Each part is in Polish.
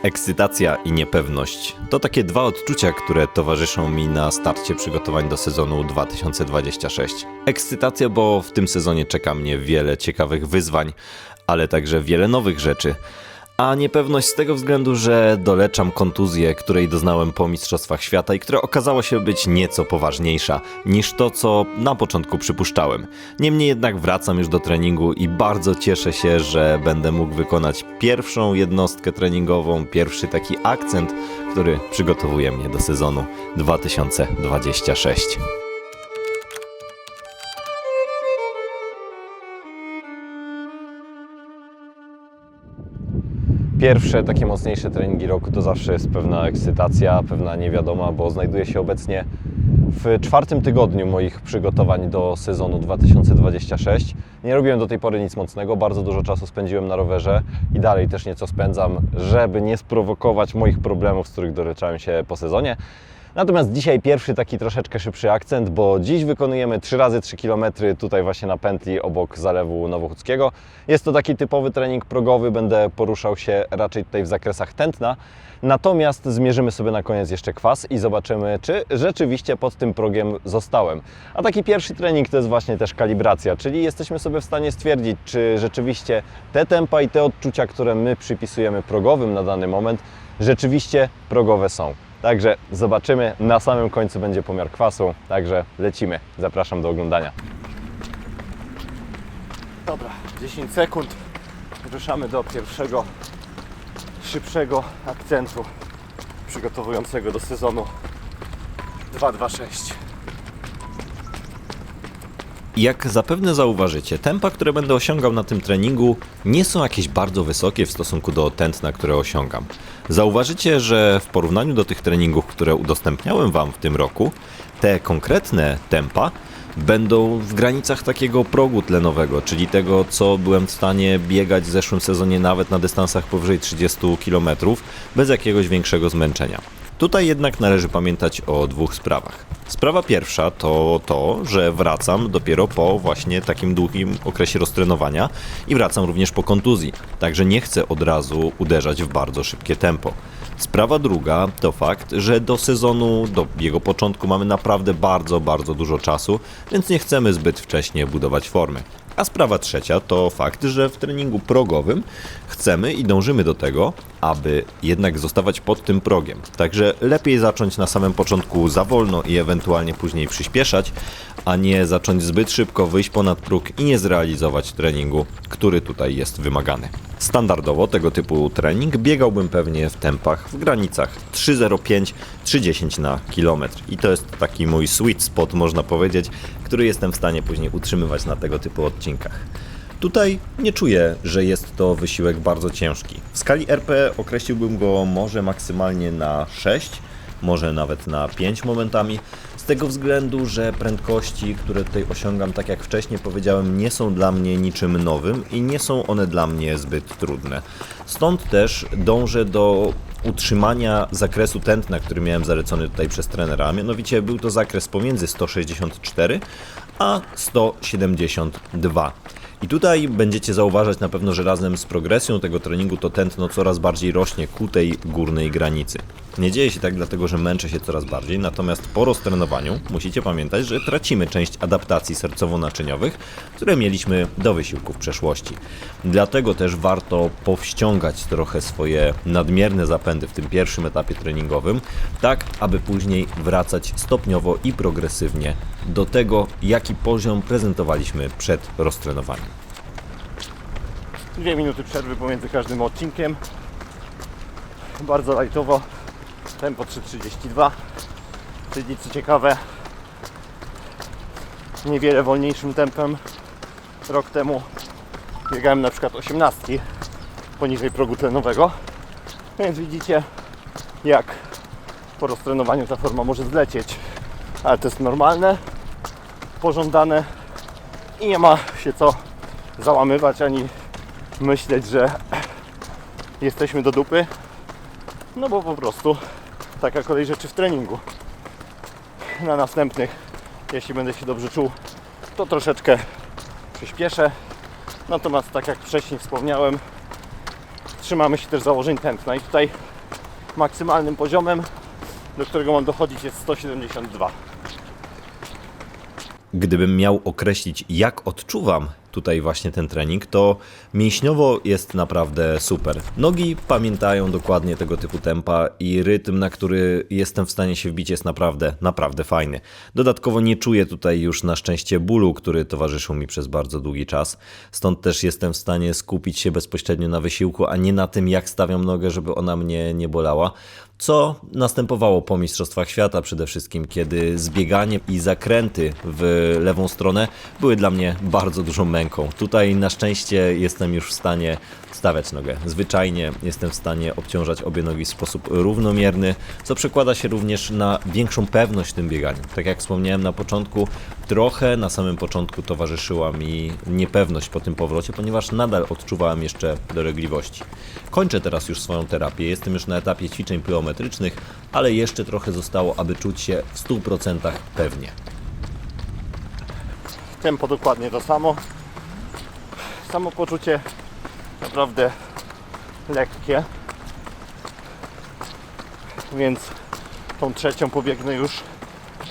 Ekscytacja i niepewność to takie dwa odczucia, które towarzyszą mi na starcie przygotowań do sezonu 2026. Ekscytacja, bo w tym sezonie czeka mnie wiele ciekawych wyzwań, ale także wiele nowych rzeczy. A niepewność z tego względu, że doleczam kontuzję, której doznałem po Mistrzostwach Świata i która okazała się być nieco poważniejsza niż to, co na początku przypuszczałem. Niemniej jednak wracam już do treningu i bardzo cieszę się, że będę mógł wykonać pierwszą jednostkę treningową, pierwszy taki akcent, który przygotowuje mnie do sezonu 2026. Pierwsze takie mocniejsze treningi roku to zawsze jest pewna ekscytacja, pewna niewiadoma, bo znajduję się obecnie w 4. tygodniu moich przygotowań do sezonu 2026. Nie robiłem do tej pory nic mocnego, bardzo dużo czasu spędziłem na rowerze i dalej też nieco spędzam, żeby nie sprowokować moich problemów, z których doleczałem się po sezonie. Natomiast dzisiaj pierwszy taki troszeczkę szybszy akcent, bo dziś wykonujemy 3 razy 3 km tutaj właśnie na pętli obok Zalewu Nowochódzkiego. Jest to taki typowy trening progowy, będę poruszał się raczej tutaj w zakresach tętna. Natomiast zmierzymy sobie na koniec jeszcze kwas i zobaczymy, czy rzeczywiście pod tym progiem zostałem. A taki pierwszy trening to jest właśnie też kalibracja, czyli jesteśmy sobie w stanie stwierdzić, czy rzeczywiście te tempa i te odczucia, które my przypisujemy progowym na dany moment, rzeczywiście progowe są. Także zobaczymy, na samym końcu będzie pomiar kwasu, także lecimy. Zapraszam do oglądania. Dobra, 10 sekund. Ruszamy do pierwszego szybszego akcentu przygotowującego do sezonu 226. Jak zapewne zauważycie, tempa, które będę osiągał na tym treningu, nie są jakieś bardzo wysokie w stosunku do tętna, które osiągam. Zauważycie, że w porównaniu do tych treningów, które udostępniałem Wam w tym roku, te konkretne tempa będą w granicach takiego progu tlenowego, czyli tego, co byłem w stanie biegać w zeszłym sezonie nawet na dystansach powyżej 30 km bez jakiegoś większego zmęczenia. Tutaj jednak należy pamiętać o dwóch sprawach. Sprawa pierwsza to to, że wracam dopiero po właśnie takim długim okresie roztrenowania i wracam również po kontuzji, także nie chcę od razu uderzać w bardzo szybkie tempo. Sprawa druga to fakt, że do sezonu, do jego początku mamy naprawdę bardzo dużo czasu, więc nie chcemy zbyt wcześnie budować formy. A sprawa trzecia to fakt, że w treningu progowym chcemy i dążymy do tego, aby jednak zostawać pod tym progiem. Także lepiej zacząć na samym początku za wolno i ewentualnie później przyspieszać, a nie zacząć zbyt szybko, wyjść ponad próg i nie zrealizować treningu, który tutaj jest wymagany. Standardowo tego typu trening biegałbym pewnie w tempach w granicach 3,05-3,10 na kilometr. I to jest taki mój sweet spot, można powiedzieć, który jestem w stanie później utrzymywać na tego typu odcinkach. Tutaj nie czuję, że jest to wysiłek bardzo ciężki. W skali RP określiłbym go może maksymalnie na 6, może nawet na 5 momentami. Z tego względu, że prędkości, które tutaj osiągam, tak jak wcześniej powiedziałem, nie są dla mnie niczym nowym i nie są one dla mnie zbyt trudne. Stąd też dążę do utrzymania zakresu tętna, który miałem zalecony tutaj przez trenera, a mianowicie był to zakres pomiędzy 164 a 172. I tutaj będziecie zauważać na pewno, że razem z progresją tego treningu to tętno coraz bardziej rośnie ku tej górnej granicy. Nie dzieje się tak dlatego, że męczę się coraz bardziej, natomiast po roztrenowaniu musicie pamiętać, że tracimy część adaptacji sercowo-naczyniowych, które mieliśmy do wysiłku w przeszłości. Dlatego też warto powściągać trochę swoje nadmierne zapędy w tym pierwszym etapie treningowym, tak aby później wracać stopniowo i progresywnie do tego, jaki poziom prezentowaliśmy przed roztrenowaniem. 2 minuty przerwy pomiędzy każdym odcinkiem. Bardzo lajtowo. Tempo 3,32. Czyli co ciekawe, niewiele wolniejszym tempem. Rok temu biegałem na przykład 18 poniżej progu tlenowego. Więc widzicie, jak po roztrenowaniu ta forma może zlecieć. Ale to jest normalne, pożądane i nie ma się co załamywać ani myśleć, że jesteśmy do dupy, no bo po prostu taka kolej rzeczy w treningu. Na następnych, jeśli będę się dobrze czuł, to troszeczkę przyspieszę, natomiast tak jak wcześniej wspomniałem, trzymamy się też założeń tętna i tutaj maksymalnym poziomem, do którego mam dochodzić, jest 172. Gdybym miał określić, jak odczuwam tutaj właśnie ten trening, to mięśniowo jest naprawdę super. Nogi pamiętają dokładnie tego typu tempa i rytm, na który jestem w stanie się wbić, jest naprawdę fajny. Dodatkowo nie czuję tutaj już na szczęście bólu, który towarzyszył mi przez bardzo długi czas. Stąd też jestem w stanie skupić się bezpośrednio na wysiłku, a nie na tym, jak stawiam nogę, żeby ona mnie nie bolała. Co następowało po Mistrzostwach Świata przede wszystkim, kiedy zbieganie i zakręty w lewą stronę były dla mnie bardzo dużą męką. Tutaj na szczęście jestem już w stanie stawiać nogę zwyczajnie, jestem w stanie obciążać obie nogi w sposób równomierny, co przekłada się również na większą pewność w tym bieganiu. Tak jak wspomniałem na początku, trochę na samym początku towarzyszyła mi niepewność po tym powrocie, ponieważ nadal odczuwałem jeszcze dolegliwości. Kończę teraz już swoją terapię, jestem już na etapie ćwiczeń plyometrycznych, ale jeszcze trochę zostało, aby czuć się w 100% pewnie. Tempo dokładnie to samo. Samopoczucie naprawdę lekkie. Więc tą trzecią pobiegnę już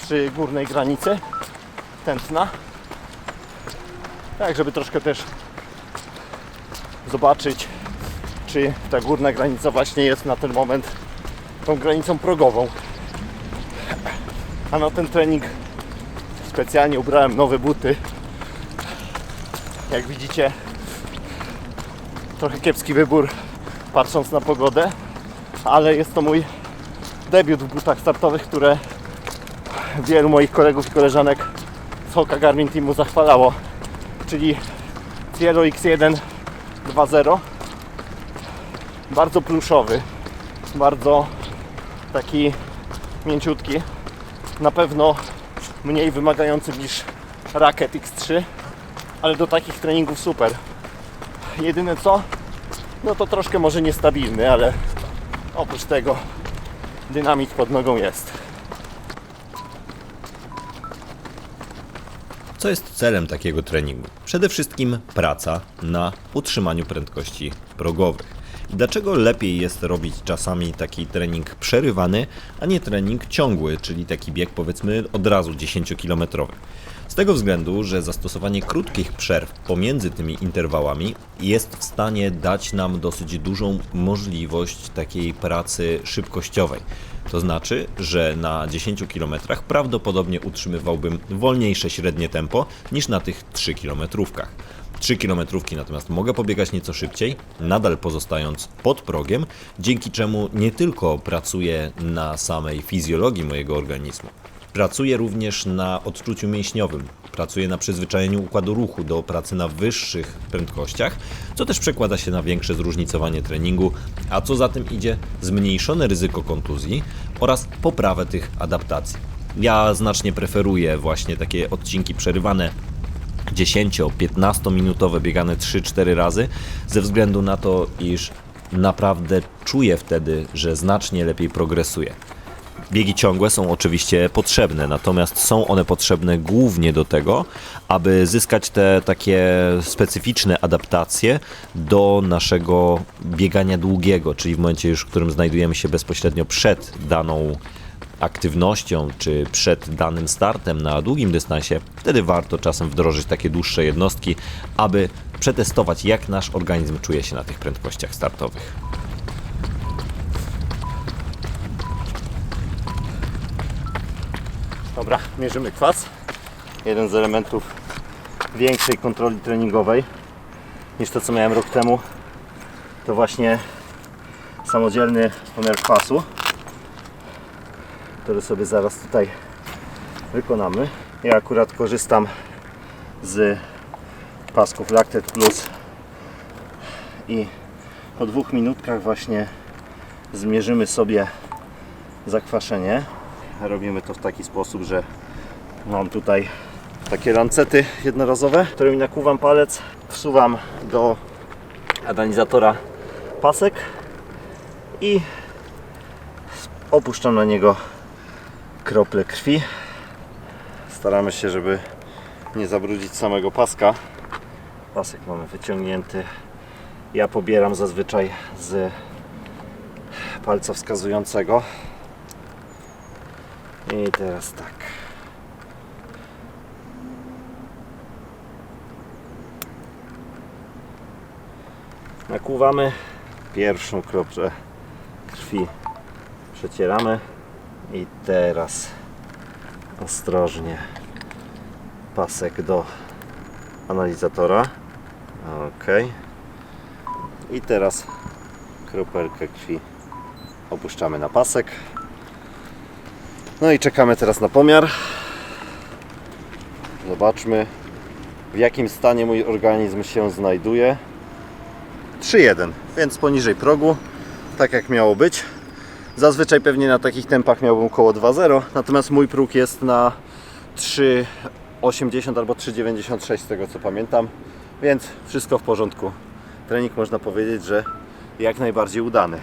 przy górnej granicy tętna. Tak, żeby troszkę też zobaczyć, czy ta górna granica właśnie jest na ten moment tą granicą progową. A na ten trening specjalnie ubrałem nowe buty. Jak widzicie, trochę kiepski wybór, patrząc na pogodę, ale jest to mój debiut w butach startowych, które wielu moich kolegów i koleżanek z Hoka Garmin Teamu zachwalało, czyli Cielo X1 2.0. Bardzo pluszowy, bardzo taki mięciutki, na pewno mniej wymagający niż Racket X3, ale do takich treningów super. Jedyne co, no to troszkę może niestabilny, ale oprócz tego dynamit pod nogą jest. Co jest celem takiego treningu? Przede wszystkim praca na utrzymaniu prędkości progowych. I dlaczego lepiej jest robić czasami taki trening przerywany, a nie trening ciągły, czyli taki bieg powiedzmy od razu 10-kilometrowy? Z tego względu, że zastosowanie krótkich przerw pomiędzy tymi interwałami jest w stanie dać nam dosyć dużą możliwość takiej pracy szybkościowej. To znaczy, że na 10 km prawdopodobnie utrzymywałbym wolniejsze średnie tempo niż na tych 3 kilometrówkach. 3 kilometrówki natomiast mogę pobiegać nieco szybciej, nadal pozostając pod progiem, dzięki czemu nie tylko pracuję na samej fizjologii mojego organizmu, pracuję również na odczuciu mięśniowym, pracuję na przyzwyczajeniu układu ruchu do pracy na wyższych prędkościach, co też przekłada się na większe zróżnicowanie treningu, a co za tym idzie zmniejszone ryzyko kontuzji oraz poprawę tych adaptacji. Ja znacznie preferuję właśnie takie odcinki przerywane 10-15 minutowe, biegane 3-4 razy, ze względu na to, iż naprawdę czuję wtedy, że znacznie lepiej progresuję. Biegi ciągłe są oczywiście potrzebne, natomiast są one potrzebne głównie do tego, aby zyskać te takie specyficzne adaptacje do naszego biegania długiego, czyli w momencie już, w którym znajdujemy się bezpośrednio przed daną aktywnością, czy przed danym startem na długim dystansie, wtedy warto czasem wdrożyć takie dłuższe jednostki, aby przetestować, jak nasz organizm czuje się na tych prędkościach startowych. Dobra, mierzymy kwas. Jeden z elementów większej kontroli treningowej niż to, co miałem rok temu, to właśnie samodzielny pomiar kwasu, który sobie zaraz tutaj wykonamy. Ja akurat korzystam z pasków Lactate Plus i po 2 minutkach właśnie zmierzymy sobie zakwaszenie. Robimy to w taki sposób, że mam tutaj takie lancety jednorazowe, którymi nakłuwam palec, wsuwam do analizatora pasek i opuszczam na niego krople krwi. Staramy się, żeby nie zabrudzić samego paska. Pasek mamy wyciągnięty. Ja pobieram zazwyczaj z palca wskazującego. I teraz tak. Nakłuwamy pierwszą kroplę krwi. Przecieramy i teraz ostrożnie pasek do analizatora. Ok. I teraz kropelkę krwi opuszczamy na pasek. No i czekamy teraz na pomiar. Zobaczmy, w jakim stanie mój organizm się znajduje. 3,1, więc poniżej progu, tak jak miało być. Zazwyczaj pewnie na takich tempach miałbym około 2,0, natomiast mój próg jest na 3,80 albo 3,96 z tego co pamiętam, więc wszystko w porządku. Trening można powiedzieć, że jak najbardziej udany.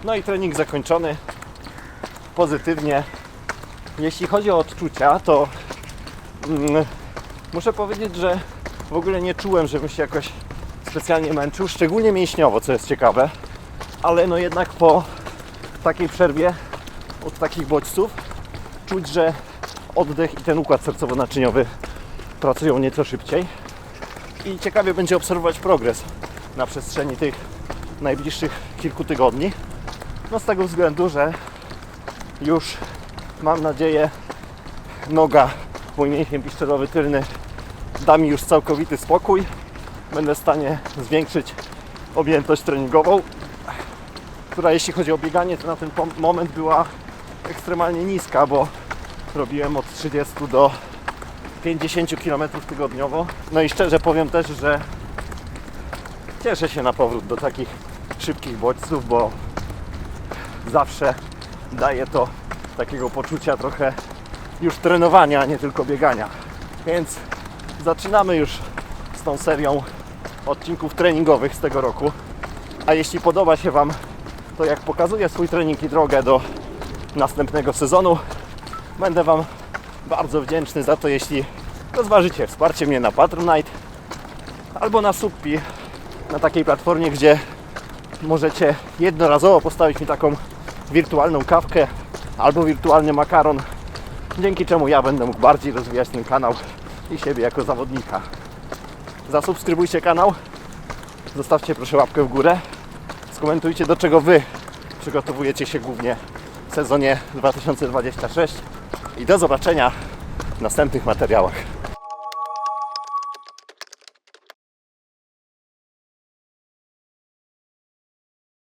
No i trening zakończony pozytywnie. Jeśli chodzi o odczucia, to muszę powiedzieć, że w ogóle nie czułem, żebym się jakoś specjalnie męczył, szczególnie mięśniowo, co jest ciekawe, ale no jednak po takiej przerwie od takich bodźców czuć, że oddech i ten układ sercowo-naczyniowy pracują nieco szybciej i ciekawie będzie obserwować progres na przestrzeni tych najbliższych kilku tygodni. No z tego względu, że już mam nadzieję noga, mój mięsień piszczelowy tylny da mi już całkowity spokój. Będę w stanie zwiększyć objętość treningową, która jeśli chodzi o bieganie, to na ten moment była ekstremalnie niska, bo robiłem od 30 do 50 km tygodniowo. No i szczerze powiem też, że cieszę się na powrót do takich szybkich bodźców, bo zawsze daje to takiego poczucia trochę już trenowania, a nie tylko biegania. Więc zaczynamy już z tą serią odcinków treningowych z tego roku. A jeśli podoba się Wam to, jak pokazuję swój trening i drogę do następnego sezonu, będę Wam bardzo wdzięczny za to, jeśli rozważycie wsparcie mnie na Patronite albo na Suppi, na takiej platformie, gdzie możecie jednorazowo postawić mi taką wirtualną kawkę albo wirtualny makaron, dzięki czemu ja będę mógł bardziej rozwijać ten kanał i siebie jako zawodnika. Zasubskrybujcie kanał, zostawcie proszę łapkę w górę, skomentujcie, do czego Wy przygotowujecie się głównie w sezonie 2026 i do zobaczenia w następnych materiałach.